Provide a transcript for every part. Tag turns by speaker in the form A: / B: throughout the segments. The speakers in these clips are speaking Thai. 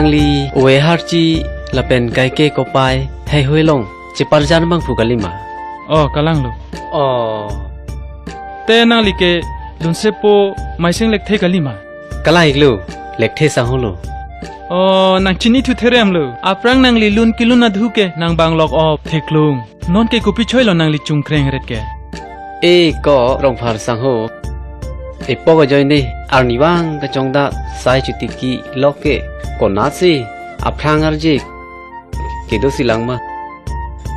A: างลีเวฮาร์จีละเป็นไกเกก็ไปให้ห้วยลงจะปาร์จานบังฟูกะลิมา
B: อ๋อกำลังลู
A: อ๋อ
B: แต่นางลีเกลุนเซโปไม่เสียงเล็กเทกะลิมาก
A: ะลาอีกลูเล็กเทสังหูลู
B: อ๋อนางชินีทุเทเรมลูอาปรังนางลีลุนกิลุนาดูเกนางบางลอกออบเทกลุงนอนเกกุปิช่วยลนางลีจุงเครงเร็ดแก
A: ก็รองพาร์สังหูปอกจอยนี่อาร์นิวังกะจงดาสายจุติกีโลเกก็นาซีอาพรางอาร์จิกเกโดสิลังมา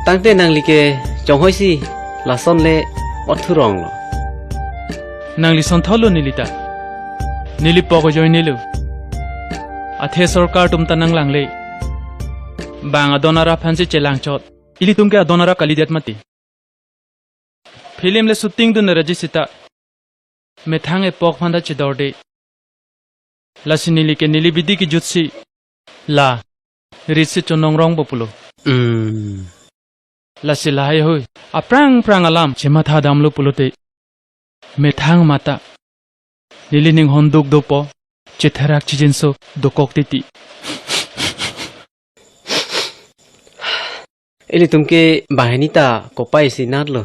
A: ตั้งแต่นางลีเกจงห้อยสิลาซอนเลอดทุรองล
B: นางลีซอนทอลุนิลิตานิลิปอกจอยนิลูอาเทสอร์การตุมตานังลังเลบางอดอนาราพันซิเจลังจอดอิลิตุมเกอดอนาราคาลิเดตมาติฟิล์มเลสุติงดุนเรจิสิตาเมทังเอปอกฟันดาเจดอร์เดลาสินิลิเกนิลิบิดีกิจุดซีลาริสิจนนองรองบปุโลลาสิลาเฮฮุยอาปรังปรังอลามเจมาธาดามลุปุโลเตเมทังมาตานิลินิงฮอนดุกโดปอเจทรักจิจินโซดกอกติติ
A: เอลิตุมเกบาเฮนิตาก็ไปสินัดโล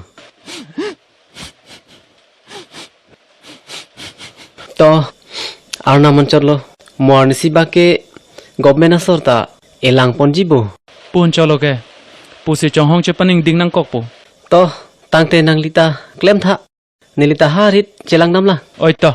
A: ต่ออาร์นามันจดโลมอร์นิสิบาเกกอบเมนาสอร์ตาเอลังปอนจิโบ
B: ปนจอโลเกปูสิจงห้องเจปันิงดิงนังกอกปู
A: ต่อตั้งแต่นางลิตาเคลมทะเนลิตาฮาริดเจลังน้ำละ
B: โอ้ยต่อ